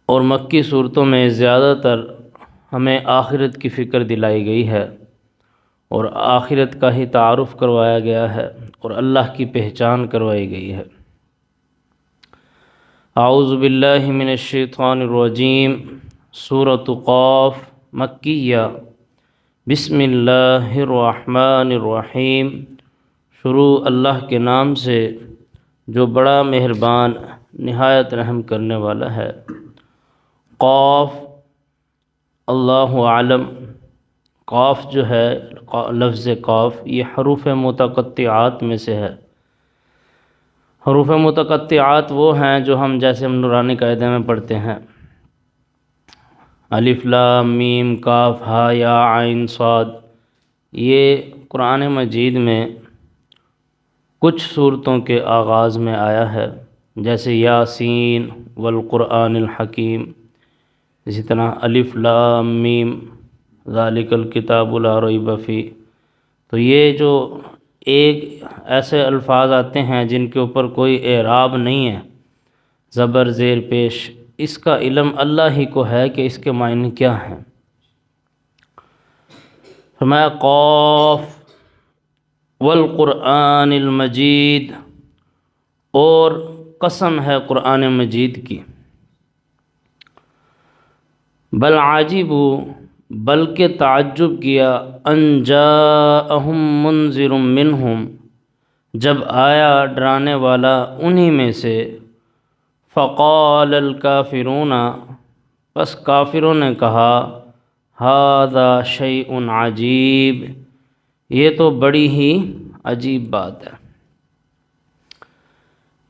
اور مکی صورتوں میں زیادہ تر ہمیں آخرت کی فکر دلائی گئی ہے اور آخرت کا ہی تعارف کروایا گیا ہے اور اللہ کی پہچان کروائی گئی ہے۔ اعوذ باللہ من الشیطان الرجیم۔ سورۃ قاف مکیہ۔ بسم اللہ الرحمن الرحیم۔ شروع اللہ کے نام سے جو بڑا مہربان نہایت رحم کرنے والا ہے۔ قاف، اللہ عالم، قاف جو ہے لفظ قاف یہ حروف متقطعات میں سے ہے۔ حروف متقطعات وہ ہیں جو جیسے ہم نورانی قاعدے میں پڑھتے ہیں، الف لام میم کاف ہا یا عین صاد۔ یہ قرآن مجید میں کچھ صورتوں کے آغاز میں آیا ہے، جیسے یاسین والقرآن الحکیم، اسی طرح الف لام میم ذالک الکتاب لا ریب فیہ۔ تو یہ جو ایک ایسے الفاظ آتے ہیں جن کے اوپر کوئی اعراب نہیں ہے، زبر زیر پیش، اس کا علم اللہ ہی کو ہے کہ اس کے معنی کیا ہیں۔ فرمایا قاف والقرآن المجید، اور قسم ہے قرآن مجید کی۔ بل عاجبوا، بلکہ تعجب کیا، ان جاءہم منذر منہم، جب آیا ڈرانے والا انہی میں سے، فقال الکافرون، پس کافروں نے کہا، ھذا شیء عجیب، یہ تو بڑی ہی عجیب بات ہے۔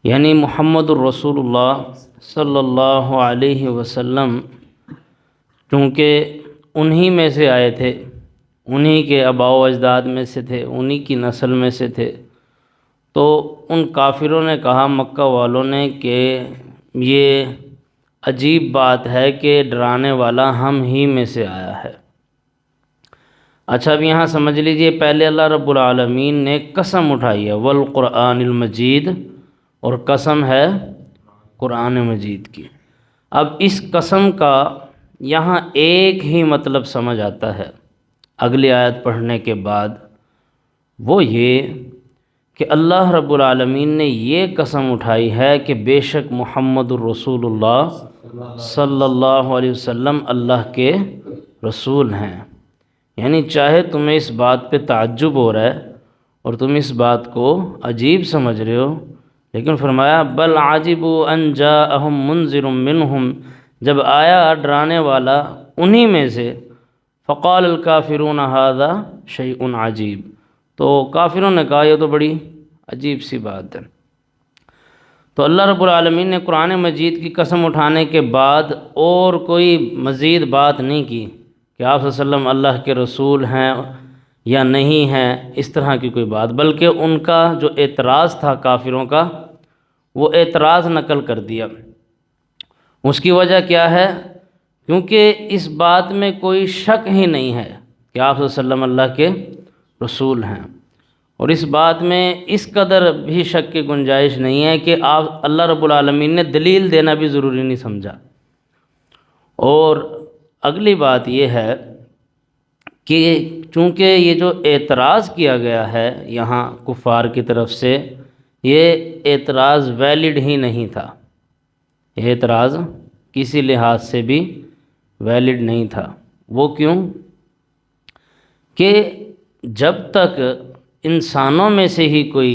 یعنی محمد الرسول اللہ صلی اللہ علیہ وسلم چونکہ انہی میں سے آئے تھے، انہی کے آباء و اجداد میں سے تھے، انہی کی نسل میں سے تھے، تو ان کافروں نے کہا، مکہ والوں نے، کہ یہ عجیب بات ہے کہ ڈرانے والا ہم ہی میں سے آیا ہے۔ اچھا، اب یہاں سمجھ لیجئے، پہلے اللہ رب العالمین نے قسم اٹھائی ہے والقرآن المجید، اور قسم ہے قرآن مجید کی۔ اب اس قسم کا یہاں ایک ہی مطلب سمجھ آتا ہے اگلی آیت پڑھنے کے بعد، وہ یہ کہ اللہ رب العالمین نے یہ قسم اٹھائی ہے کہ بے شک محمد الرسول اللہ صلی اللہ علیہ وسلم اللہ کے رسول ہیں۔ یعنی چاہے تمہیں اس بات پہ تعجب ہو رہا ہے اور تم اس بات کو عجیب سمجھ رہے ہو، لیکن فرمایا بل عاجبوا ان جاءہم منذر منہم، جب آیا ڈرانے والا انہی میں سے، فقال الکافرون ھذا شیء عجیب، تو کافروں نے کہا یہ تو بڑی عجیب سی بات ہے۔ تو اللہ رب العالمین نے قرآن مجید کی قسم اٹھانے کے بعد اور کوئی مزید بات نہیں کی کہ آپ صلی اللہ علیہ وسلم اللہ کے رسول ہیں یا نہیں ہیں، اس طرح کی کوئی بات، بلکہ ان کا جو اعتراض تھا کافروں کا، وہ اعتراض نقل کر دیا۔ اس کی وجہ کیا ہے؟ کیونکہ اس بات میں کوئی شک ہی نہیں ہے کہ آپ صلی اللہ علیہ وسلم اللہ کے رسول ہیں، اور اس بات میں اس قدر بھی شک کی گنجائش نہیں ہے کہ آپ اللہ رب العالمین نے دلیل دینا بھی ضروری نہیں سمجھا۔ اور اگلی بات یہ ہے کہ چونکہ یہ جو اعتراض کیا گیا ہے یہاں کفار کی طرف سے، یہ اعتراض ویلڈ ہی نہیں تھا، یہ اعتراض کسی لحاظ سے بھی ویلڈ نہیں تھا۔ وہ کیوں؟ کہ جب تک انسانوں میں سے ہی کوئی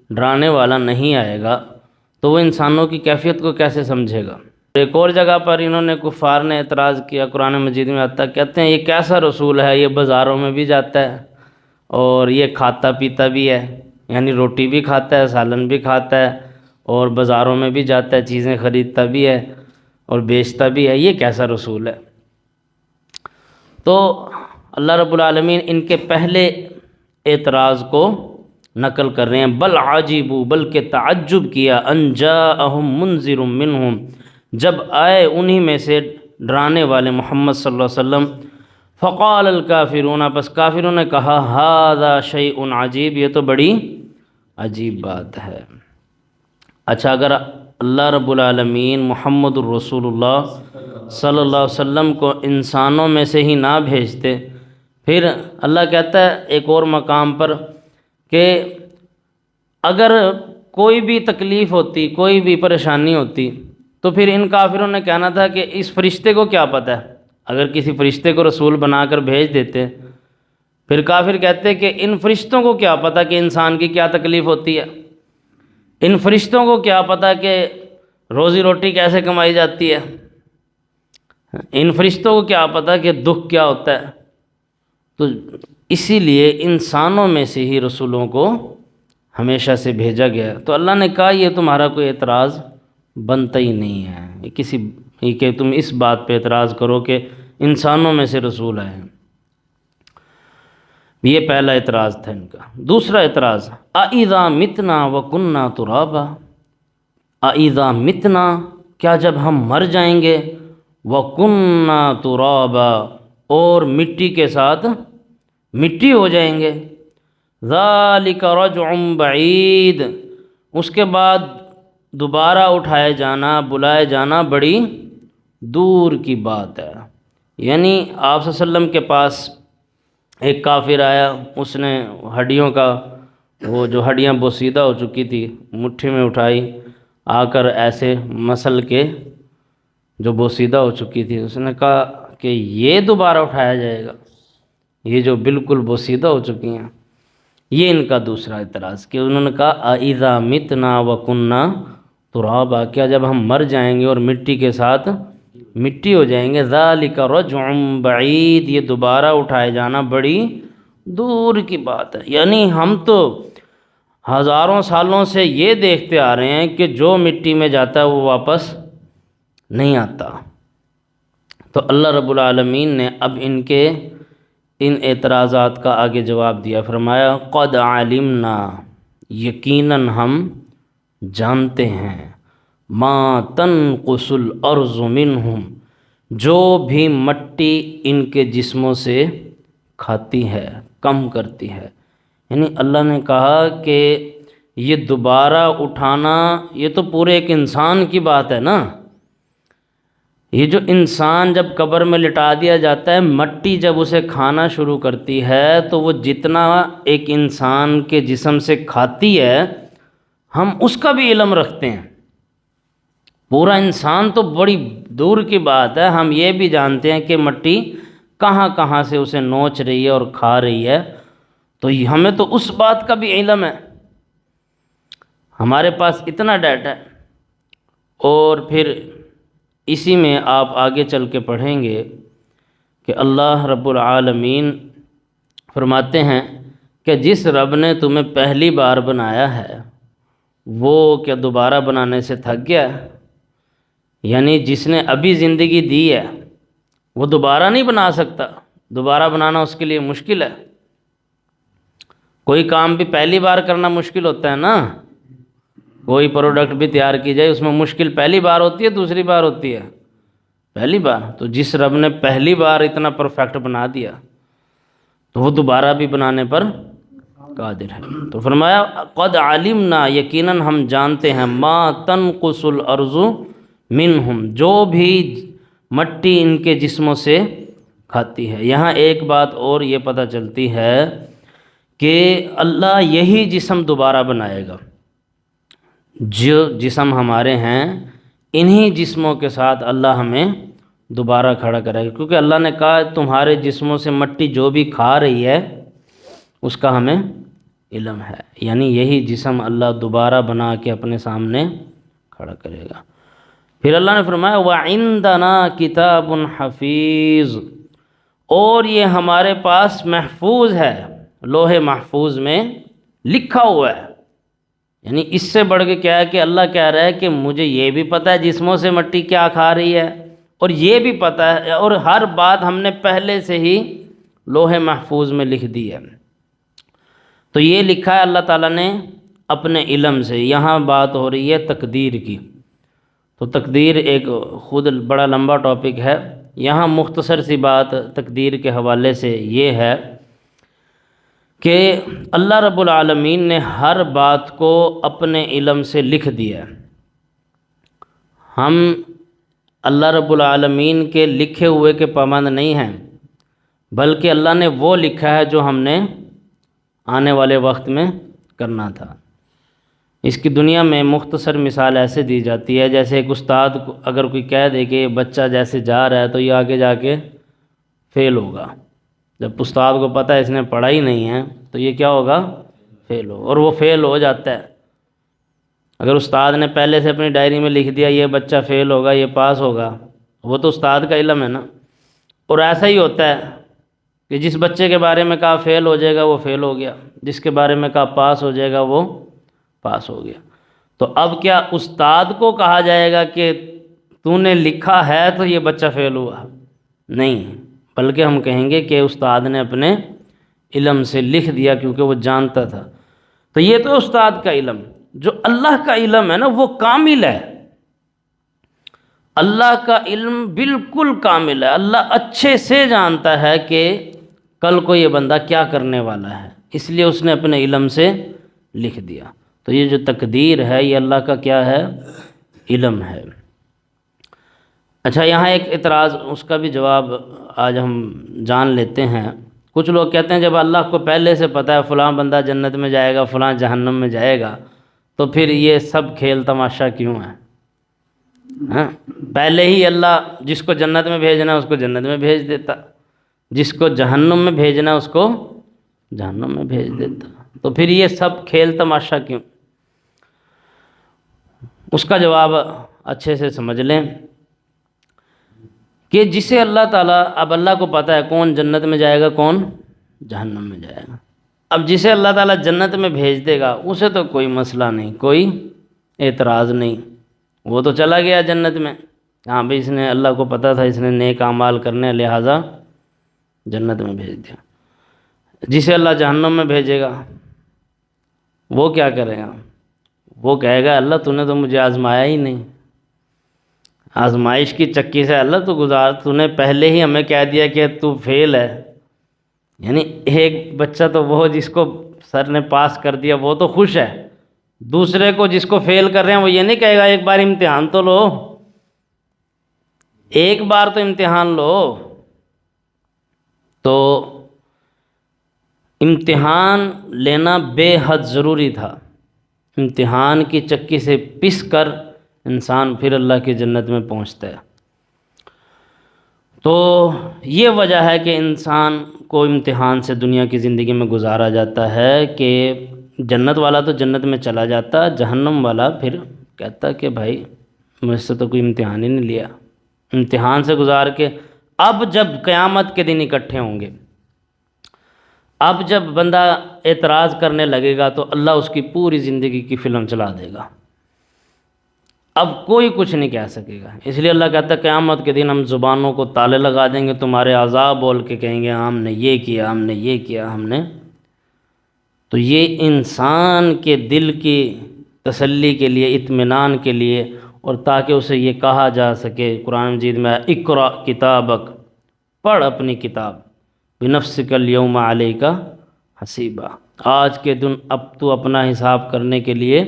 ڈرانے والا نہیں آئے گا تو وہ انسانوں کی کیفیت کو کیسے سمجھے گا؟ ایک اور جگہ پر انہوں نے کفار نے اعتراض کیا، قرآن مجید میں آتا، کہتے ہیں یہ کیسا رسول ہے، یہ بازاروں میں بھی جاتا ہے اور یہ کھاتا پیتا بھی ہے، یعنی روٹی بھی کھاتا ہے، سالن بھی کھاتا ہے، اور بازاروں میں بھی جاتا ہے، چیزیں خریدتا بھی ہے اور بیچتا بھی ہے، یہ کیسا رسول ہے؟ تو اللہ رب العالمین ان کے پہلے اعتراض کو نقل کر رہے ہیں، بل عاجبوا، بلکہ تعجب کیا، ان جاءہم منذر منہم، جب آئے انہی میں سے ڈرانے والے محمد صلی اللہ علیہ وسلم، فقال الکافرون، بس کافروں نے کہا، ھذا شیء عجیب، یہ تو بڑی عجیب بات ہے۔ اچھا، اگر اللہ رب العالمین محمد الرسول اللہ صلی اللہ علیہ وسلم کو انسانوں میں سے ہی نہ بھیجتے، پھر اللہ کہتا ہے ایک اور مقام پر کہ اگر کوئی بھی تکلیف ہوتی، کوئی بھی پریشانی ہوتی، تو پھر ان کافروں نے کہنا تھا کہ اس فرشتے کو کیا پتہ ہے، اگر کسی فرشتے کو رسول بنا کر بھیج دیتے، پھر کافر کہتے کہ ان فرشتوں کو کیا پتہ کہ انسان کی کیا تکلیف ہوتی ہے، ان فرشتوں کو کیا پتہ کہ روزی روٹی کیسے کمائی جاتی ہے، ان فرشتوں کو کیا پتہ کہ دکھ کیا ہوتا ہے۔ تو اسی لیے انسانوں میں سے ہی رسولوں کو ہمیشہ سے بھیجا گیا۔ تو اللہ نے کہا یہ تمہارا کوئی اعتراض بنتا ہی نہیں ہے، یہ کہ تم اس بات پہ اعتراض کرو کہ انسانوں میں سے رسول آئے ہیں۔ یہ پہلا اعتراض تھا ان کا۔ دوسرا اعتراض، اَإِذَا مِتْنَا وَكُنَّا تُرَابًا، اَإِذَا مِتْنَا، کیا جب ہم مر جائیں گے، وَكُنَّا تُرَابًا، اور مٹی کے ساتھ مٹی ہو جائیں گے، ذَلِكَ رَجْعٌ بَعِيدٌ، اس کے بعد دوبارہ اٹھائے جانا، بلائے جانا بڑی دور کی بات ہے۔ یعنی آپ صلی اللہ علیہ وسلم کے پاس ایک کافر آیا، اس نے ہڈیوں کا وہ جو ہڈیاں بوسیدہ ہو چکی تھی مٹھی میں اٹھائی، آ کر ایسے مسل کے جو بوسیدہ ہو چکی تھی، اس نے کہا کہ یہ دوبارہ اٹھایا جائے گا، یہ جو بالکل بوسیدہ ہو چکی ہیں۔ یہ ان کا دوسرا اعتراض کہ انہوں نے کہا اَإِذَا مِتْنَا وَكُنَّا تُرَابًا، کیا جب ہم مر جائیں گے اور مٹی کے ساتھ مٹی ہو جائیں گے، ذَلِكَ رَجْعٌ بَعِيدٌ، یہ دوبارہ اٹھائے جانا بڑی دور کی بات ہے۔ یعنی ہم تو ہزاروں سالوں سے یہ دیکھتے آ رہے ہیں کہ جو مٹی میں جاتا ہے وہ واپس نہیں آتا۔ تو اللہ رب العالمین نے اب ان کے ان اعتراضات کا آگے جواب دیا، فرمایا قَدْ عَلِمْنَا، یقیناً ہم جانتے ہیں، مَا تَنْقُصُ الْأَرْضُ مِنْهُمْ، جو بھی مٹی ان کے جسموں سے کھاتی ہے، کم کرتی ہے۔ یعنی اللہ نے کہا کہ یہ دوبارہ اٹھانا، یہ تو پورے ایک انسان کی بات ہے نا، یہ جو انسان جب قبر میں لٹا دیا جاتا ہے، مٹی جب اسے کھانا شروع کرتی ہے تو وہ جتنا ایک انسان کے جسم سے کھاتی ہے ہم اس کا بھی علم رکھتے ہیں، پورا انسان تو بڑی دور کی بات ہے، ہم یہ بھی جانتے ہیں کہ مٹی کہاں کہاں سے اسے نوچ رہی ہے اور کھا رہی ہے، تو ہمیں تو اس بات کا بھی علم ہے، ہمارے پاس اتنا ڈیٹا ہے۔ اور پھر اسی میں آپ آگے چل کے پڑھیں گے کہ اللہ رب العالمین فرماتے ہیں کہ جس رب نے تمہیں پہلی بار بنایا ہے وہ کیا دوبارہ بنانے سے تھک گیا ہے؟ یعنی جس نے ابھی زندگی دی ہے وہ دوبارہ نہیں بنا سکتا، دوبارہ بنانا اس کے لیے مشکل ہے۔ کوئی کام بھی پہلی بار کرنا مشکل ہوتا ہے نا، کوئی پروڈکٹ بھی تیار کی جائے اس میں مشکل پہلی بار ہوتی ہے دوسری بار ہوتی ہے؟ پہلی بار۔ تو جس رب نے پہلی بار اتنا پرفیکٹ بنا دیا تو وہ دوبارہ بھی بنانے پر قادر ہے۔ تو فرمایا قد علمنا، یقیناً ہم جانتے ہیں، ما تنقص الارض منہم، جو بھی مٹی ان کے جسموں سے کھاتی ہے۔ یہاں ایک بات اور یہ پتہ چلتی ہے کہ اللہ یہی جسم دوبارہ بنائے گا، جو جسم ہمارے ہیں انہی جسموں کے ساتھ اللہ ہمیں دوبارہ کھڑا کرے گا، کیونکہ اللہ نے کہا تمہارے جسموں سے مٹی جو بھی کھا رہی ہے اس کا ہمیں علم ہے، یعنی یہی جسم اللہ دوبارہ بنا کے اپنے سامنے کھڑا کرے گا۔ پھر اللہ نے فرمایا وَعِندَنَا كِتَابٌ حَفِيظٌ، اور یہ ہمارے پاس محفوظ ہے، لوح محفوظ میں لکھا ہوا ہے۔ یعنی اس سے بڑھ کے کیا ہے کہ اللہ کہہ رہا ہے کہ مجھے یہ بھی پتہ ہے جسموں سے مٹی کیا کھا رہی ہے، اور یہ بھی پتہ ہے، اور ہر بات ہم نے پہلے سے ہی لوح محفوظ میں لکھ دی ہے۔ تو یہ لکھا ہے اللہ تعالیٰ نے اپنے علم سے۔ یہاں بات ہو رہی ہے تقدیر کی، تو تقدیر ایک خود بڑا لمبا ٹاپک ہے، یہاں مختصر سی بات تقدیر کے حوالے سے یہ ہے کہ اللہ رب العالمین نے ہر بات کو اپنے علم سے لکھ دیا ہے۔ ہم اللہ رب العالمین کے لکھے ہوئے کے پابند نہیں ہیں، بلکہ اللہ نے وہ لکھا ہے جو ہم نے آنے والے وقت میں کرنا تھا۔ اس کی دنیا میں مختصر مثال ایسے دی جاتی ہے، جیسے ایک استاد کو اگر کوئی کہہ دے کہ بچہ جیسے جا رہا ہے تو یہ آگے جا کے فیل ہوگا، جب استاد کو پتہ ہے اس نے پڑھا ہی نہیں ہے تو یہ کیا ہوگا؟ فیل ہو، اور وہ فیل ہو جاتا ہے۔ اگر استاد نے پہلے سے اپنی ڈائری میں لکھ دیا یہ بچہ فیل ہوگا یہ پاس ہوگا، وہ تو استاد کا علم ہے نا۔ اور ایسا ہی ہوتا ہے کہ جس بچے کے بارے میں کہا فیل ہو جائے گا وہ فیل ہو گیا، جس کے بارے میں کہا پاس ہو جائے گا وہ پاس ہو گیا۔ تو اب کیا استاد کو کہا جائے گا کہ تو نے لکھا ہے تو یہ بچہ فیل ہوا؟ نہیں، بلکہ ہم کہیں گے کہ استاد نے اپنے علم سے لکھ دیا کیونکہ وہ جانتا تھا۔ تو یہ تو استاد کا علم، جو اللہ کا علم ہے نا وہ کامل ہے۔ اللہ کا علم بالکل کامل ہے، اللہ اچھے سے جانتا ہے کہ کل کو یہ بندہ کیا کرنے والا ہے، اس لیے اس نے اپنے علم سے لکھ دیا۔ تو یہ جو تقدیر ہے یہ اللہ کا کیا ہے؟ علم ہے۔ اچھا، یہاں ایک اعتراض، اس کا بھی جواب آج ہم جان لیتے ہیں۔ کچھ لوگ کہتے ہیں جب اللہ کو پہلے سے پتہ ہے فلاں بندہ جنت میں جائے گا فلاں جہنم میں جائے گا تو پھر یہ سب کھیل تماشا کیوں ہے؟ ہاں، پہلے ہی اللہ جس کو جنت میں بھیجنا ہے اس کو جنت میں بھیج دیتا، جس کو جہنم میں بھیجنا ہے اس کو جہنم میں بھیج دیتا، تو پھر یہ سب کھیل تماشا کیوں؟ اس کا جواب اچھے سے سمجھ لیں کہ جسے اللہ تعالیٰ، اب اللہ کو پتہ ہے کون جنت میں جائے گا کون جہنم میں جائے گا، اب جسے اللہ تعالیٰ جنت میں بھیج دے گا اسے تو کوئی مسئلہ نہیں، کوئی اعتراض نہیں، وہ تو چلا گیا جنت میں، ہاں بھئی اس نے، اللہ کو پتہ تھا اس نے نیک اعمال کرنے لہٰذا جنت میں بھیج دیا۔ جسے اللہ جہنم میں بھیجے گا وہ کیا کرے گا؟ وہ کہے گا اللہ تو نے تو مجھے آزمایا ہی نہیں، آزمائش کی چکی سے اللہ تو نے پہلے ہی ہمیں کہہ دیا کہ تو فیل ہے۔ یعنی ایک بچہ تو وہ جس کو سر نے پاس کر دیا وہ تو خوش ہے، دوسرے کو جس کو فیل کر رہے ہیں وہ یہ نہیں کہے گا ایک بار امتحان تو لو، ایک بار تو امتحان لو۔ تو امتحان لینا بے حد ضروری تھا، امتحان کی چکی سے پس کر انسان پھر اللہ کی جنت میں پہنچتا ہے۔ تو یہ وجہ ہے کہ انسان کو امتحان سے دنیا کی زندگی میں گزارا جاتا ہے کہ جنت والا تو جنت میں چلا جاتا، جہنم والا پھر کہتا کہ بھائی مجھ سے تو کوئی امتحان ہی نہیں لیا، امتحان سے گزار کے اب جب قیامت کے دن اکٹھے ہوں گے، اب جب بندہ اعتراض کرنے لگے گا تو اللہ اس کی پوری زندگی کی فلم چلا دے گا، اب کوئی کچھ نہیں کہہ سکے گا۔ اس لیے اللہ کہتا ہے قیامت کے دن ہم زبانوں کو تالے لگا دیں گے، تمہارے اعضاء بول کے کہیں گے ہم نے یہ کیا، ہم نے یہ کیا، ہم نے۔ تو یہ انسان کے دل کی تسلی کے لیے، اطمینان کے لیے، اور تاکہ اسے یہ کہا جا سکے، قرآن مجید میں اقرأ کتابک، پڑھ اپنی کتاب، بنفسک الیوم علیک حسیبا، آج کے دن اب تو اپنا حساب کرنے کے لیے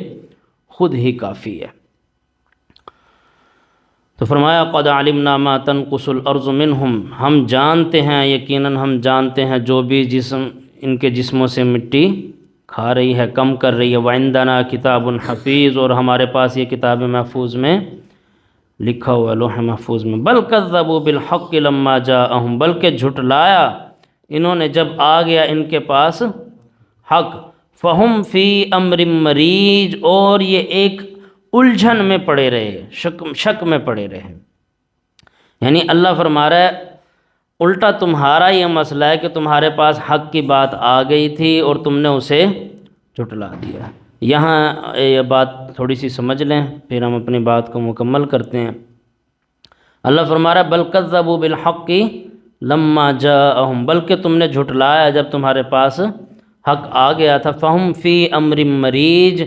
خود ہی کافی ہے۔ تو فرمایا قد علمنا ما تنقص الارض منہم، ہم جانتے ہیں، یقیناً ہم جانتے ہیں جو بھی جسم ان کے جسموں سے مٹی کھا رہی ہے، کم کر رہی ہے، وعندنا کتاب حفیظ، اور ہمارے پاس یہ کتاب محفوظ میں لکھا ہوا ہے، لوح محفوظ میں۔ بل کذبوا بالحق لما جاءہم، بلکہ جھٹلایا انہوں نے جب آ گیا ان کے پاس حق، فہم فی امر مریج، اور یہ ایک الجھن میں پڑے رہے، شک میں پڑے رہے۔ یعنی اللہ فرما رہا ہے الٹا تمہارا یہ مسئلہ ہے کہ تمہارے پاس حق کی بات آ گئی تھی اور تم نے اسے جھٹلا دیا۔ یہاں یہ بات تھوڑی سی سمجھ لیں پھر ہم اپنی بات کو مکمل کرتے ہیں۔ اللہ فرما رہا ہے بل کذبوا بالحق لما جاءہم، بلکہ تم نے جھٹلایا جب تمہارے پاس حق آ گیا تھا، فہم فی امر مریج،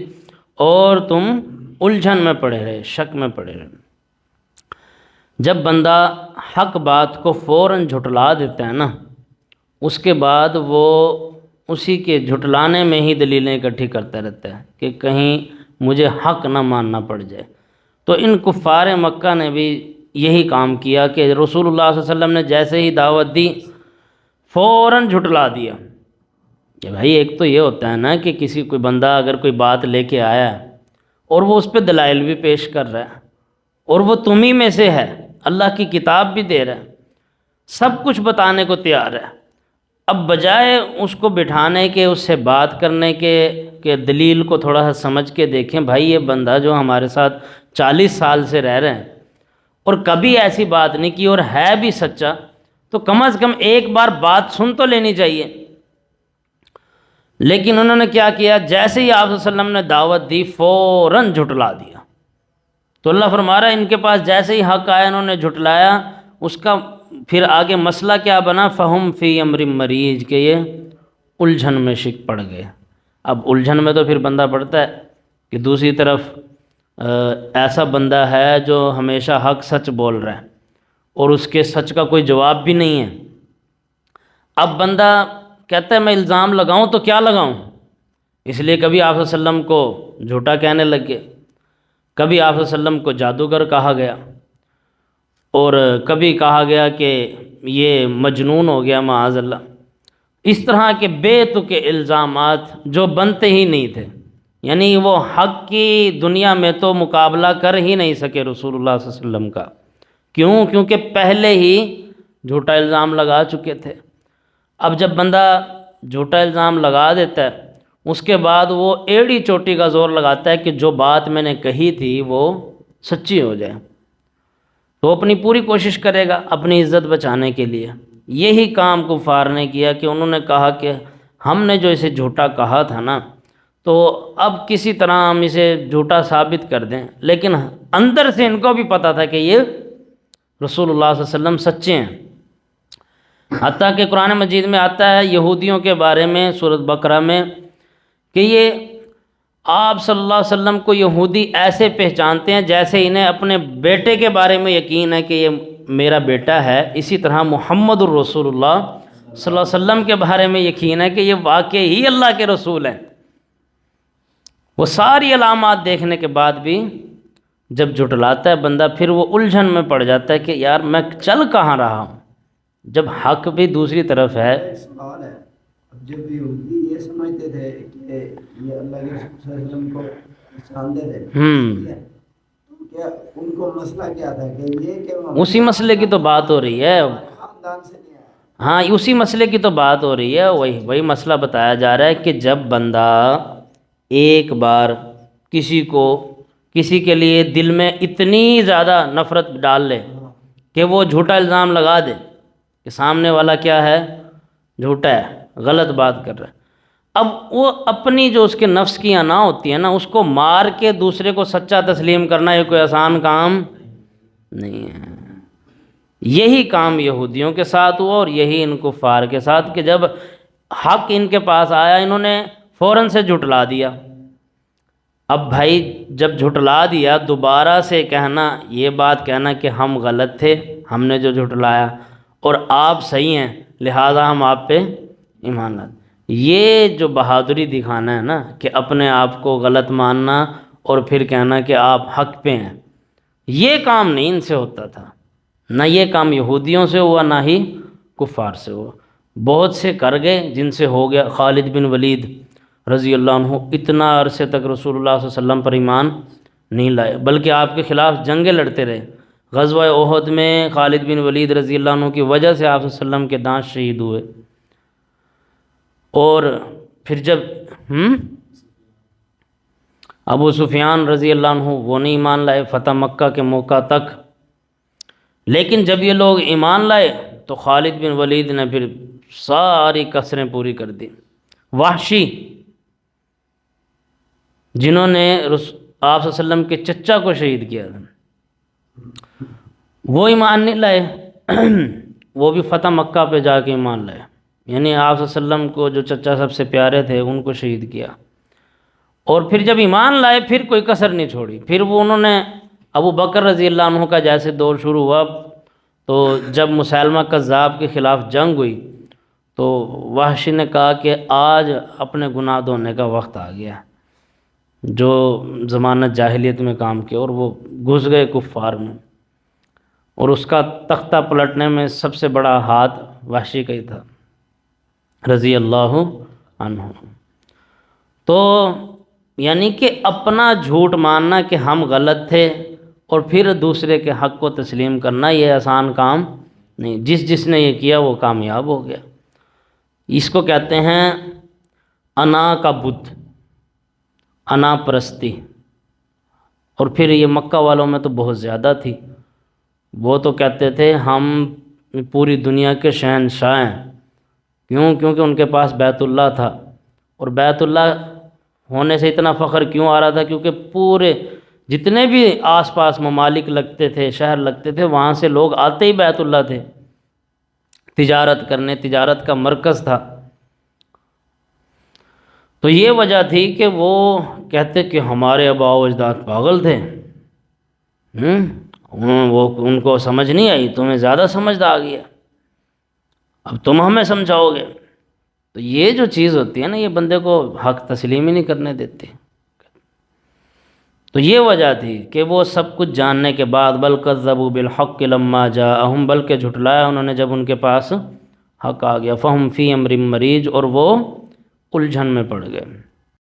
اور تم الجھن میں پڑے رہے، شک میں پڑے رہے۔ جب بندہ حق بات کو فوراً جھٹلا دیتا ہے نا، اس کے بعد وہ اسی کے جھٹلانے میں ہی دلیلیں اکٹھی کرتا رہتا ہے کہ کہیں مجھے حق نہ ماننا پڑ جائے۔ تو ان کفار مکہ نے بھی یہی کام کیا کہ رسول اللہ صلی اللہ علیہ وسلم نے جیسے ہی دعوت دی فوراً جھٹلا دیا کہ بھائی ایک تو یہ ہوتا ہے نا کہ کسی کوئی بندہ اگر کوئی بات لے کے آیا ہے اور وہ اس پہ دلائل بھی پیش کر رہا ہے اور وہ تمہیں میں سے ہے، اللہ کی کتاب بھی دے رہا ہے، سب کچھ بتانے کو تیار ہے، اب بجائے اس کو بٹھانے کے، اس سے بات کرنے کے کہ دلیل کو تھوڑا سا سمجھ کے دیکھیں، بھائی یہ بندہ جو ہمارے ساتھ 40 سال سے رہ رہے ہیں اور کبھی ایسی بات نہیں کی اور ہے بھی سچا، تو کم از کم ایک بار بات سن تو لینی چاہیے۔ لیکن انہوں نے کیا کیا، جیسے ہی آپ صلی اللہ علیہ وسلم نے دعوت دی فوراً جھٹلا دیا۔ تو اللہ فرما رہا ہے ان کے پاس جیسے ہی حق آیا انہوں نے جھٹلایا، اس کا پھر آگے مسئلہ کیا بنا، فہم فی امر مریج، کہ یہ الجھن میں شک پڑ گئے۔ اب الجھن میں تو پھر بندہ پڑتا ہے کہ دوسری طرف ایسا بندہ ہے جو ہمیشہ حق سچ بول رہا ہے اور اس کے سچ کا کوئی جواب بھی نہیں ہے۔ اب بندہ کہتا ہے میں الزام لگاؤں تو کیا لگاؤں، اس لیے کبھی آپ صلی اللہ علیہ وسلم کو جھوٹا کہنے لگ گئے، کبھی آپ صلی اللہ علیہ وسلم کو جادوگر کہا گیا، اور کبھی کہا گیا کہ یہ مجنون ہو گیا معاذ اللہ۔ اس طرح کے بے تکے الزامات جو بنتے ہی نہیں تھے، یعنی وہ حق کی دنیا میں تو مقابلہ کر ہی نہیں سکے رسول اللہ صلی اللہ علیہ وسلم کا۔ کیوں؟ کیونکہ پہلے ہی جھوٹا الزام لگا چکے تھے۔ اب جب بندہ جھوٹا الزام لگا دیتا ہے، اس کے بعد وہ ایڑی چوٹی کا زور لگاتا ہے کہ جو بات میں نے کہی تھی وہ سچی ہو جائے، تو اپنی پوری کوشش کرے گا اپنی عزت بچانے کے لیے۔ یہی کام کفار نے کیا کہ انہوں نے کہا کہ ہم نے جو اسے جھوٹا کہا تھا نا، تو اب کسی طرح ہم اسے جھوٹا ثابت کر دیں، لیکن اندر سے ان کو بھی پتہ تھا کہ یہ رسول اللہ صلی اللہ علیہ وسلم سچے ہیں۔ حتیٰ کہ قرآن مجید میں آتا ہے یہودیوں کے بارے میں سورۃ بقرہ میں کہ یہ آپ صلی اللہ علیہ وسلم کو یہودی ایسے پہچانتے ہیں جیسے انہیں اپنے بیٹے کے بارے میں یقین ہے کہ یہ میرا بیٹا ہے، اسی طرح محمد الرسول اللہ صلی اللہ علیہ وسلم کے بارے میں یقین ہے کہ یہ واقعی ہی اللہ کے رسول ہیں۔ وہ ساری علامات دیکھنے کے بعد بھی جب جھٹلاتا ہے بندہ، پھر وہ الجھن میں پڑ جاتا ہے کہ یار میں چل کہاں رہا ہوں، جب حق بھی دوسری طرف ہے۔ سوال ہے، جب یہودی یہ سمجھتے تھے کہ یہ اللہ کے رسول صلی اللہ علیہ وسلم کو پہچانتے تھے، تو کیا ان کو مسئلہ کیا تھا کہ یہ کہ اسی مسئلے کی تو بات ہو رہی ہے، خاندان سے نہیں آیا؟ ہاں اسی مسئلے کی تو بات ہو رہی ہے، وہی مسئلہ بتایا جا رہا ہے کہ جب بندہ ایک بار کسی کے لیے دل میں اتنی زیادہ نفرت ڈال لے کہ وہ جھوٹا الزام لگا دے کہ سامنے والا کیا ہے، جھوٹا ہے، غلط بات کر رہا ہے، اب وہ اپنی جو اس کے نفس کی انا ہوتی ہے نا، اس کو مار کے دوسرے کو سچا تسلیم کرنا یہ کوئی آسان کام نہیں ہے۔ یہی کام یہودیوں کے ساتھ ہوا اور یہی ان کفار کے ساتھ کہ جب حق ان کے پاس آیا انہوں نے فوراً سے جھٹلا دیا۔ اب بھائی جب جھٹلا دیا، دوبارہ سے کہنا، یہ بات کہنا کہ ہم غلط تھے، ہم نے جو جھٹلایا اور آپ صحیح ہیں لہٰذا ہم آپ پہ ایمان لاتے، یہ جو بہادری دکھانا ہے نا کہ اپنے آپ کو غلط ماننا اور پھر کہنا کہ آپ حق پہ ہیں، یہ کام نہیں ان سے ہوتا تھا، نہ یہ کام یہودیوں سے ہوا نہ ہی کفار سے ہوا۔ بہت سے کر گئے جن سے ہو گیا، خالد بن ولید رضی اللہ عنہ اتنا عرصے تک رسول اللہ صلی اللہ علیہ وسلم پر ایمان نہیں لائے، بلکہ آپ کے خلاف جنگیں لڑتے رہے۔ غزوہ احد میں خالد بن ولید رضی اللہ عنہ کی وجہ سے آپ صلی اللہ علیہ وسلم کے دانت شہید ہوئے، اور پھر جب ابو سفیان رضی اللہ عنہ وہ نہیں ایمان لائے فتح مکہ کے موقع تک، لیکن جب یہ لوگ ایمان لائے تو خالد بن ولید نے پھر ساری کسریں پوری کر دی۔ وحشی جنہوں نے آپ صلی اللہ علیہ وسلم کے چچا کو شہید کیا تھا، وہ ایمان نہیں لائے، وہ بھی فتح مکہ پہ جا کے ایمان لائے، یعنی آپ صلی اللہ علیہ وسلم کو جو چچا سب سے پیارے تھے ان کو شہید کیا، اور پھر جب ایمان لائے پھر کوئی کسر نہیں چھوڑی۔ پھر وہ انہوں نے ابو بکر رضی اللہ عنہ کا جیسے دور شروع ہوا، تو جب مسیلمہ کذاب کے خلاف جنگ ہوئی تو وحشی نے کہا کہ آج اپنے گناہ دھونے کا وقت آ گیا، جو زمانہ جاہلیت میں کام کیا، اور وہ گھس گئے کفار میں۔ اور اس کا تختہ پلٹنے میں سب سے بڑا ہاتھ وحشی کا ہی تھا رضی اللہ عنہ۔ تو یعنی کہ اپنا جھوٹ ماننا کہ ہم غلط تھے اور پھر دوسرے کے حق کو تسلیم کرنا، یہ آسان کام نہیں۔ جس نے یہ کیا وہ کامیاب ہو گیا۔ اس کو کہتے ہیں انا کا بت، انا پرستی۔ اور پھر یہ مکہ والوں میں تو بہت زیادہ تھی، وہ تو کہتے تھے ہم پوری دنیا کے شہنشاہ ہیں۔ کیوں؟ کیونکہ ان کے پاس بیت اللہ تھا، اور بیت اللہ ہونے سے اتنا فخر کیوں آ رہا تھا؟ کیونکہ پورے جتنے بھی آس پاس ممالک لگتے تھے، شہر لگتے تھے، وہاں سے لوگ آتے ہی بیت اللہ تھے تجارت کرنے، تجارت کا مرکز تھا۔ تو یہ وجہ تھی کہ وہ کہتے کہ ہمارے آباء و اجداد پاگل تھے، ان کو سمجھ نہیں آئی، تمہیں زیادہ سمجھ آ گیا، اب تم ہمیں سمجھاؤ گے۔ تو یہ جو چیز ہوتی ہے نا، یہ بندے کو حق تسلیم ہی نہیں کرنے دیتی۔ تو یہ وجہ تھی کہ وہ سب کچھ جاننے کے بعد بل کذبوا بالحق لما جاءہم، بلکہ جھٹلایا انہوں نے جب ان کے پاس حق آ گیا، فہم فی امر مریج، اور وہ الجھن میں پڑ گئے۔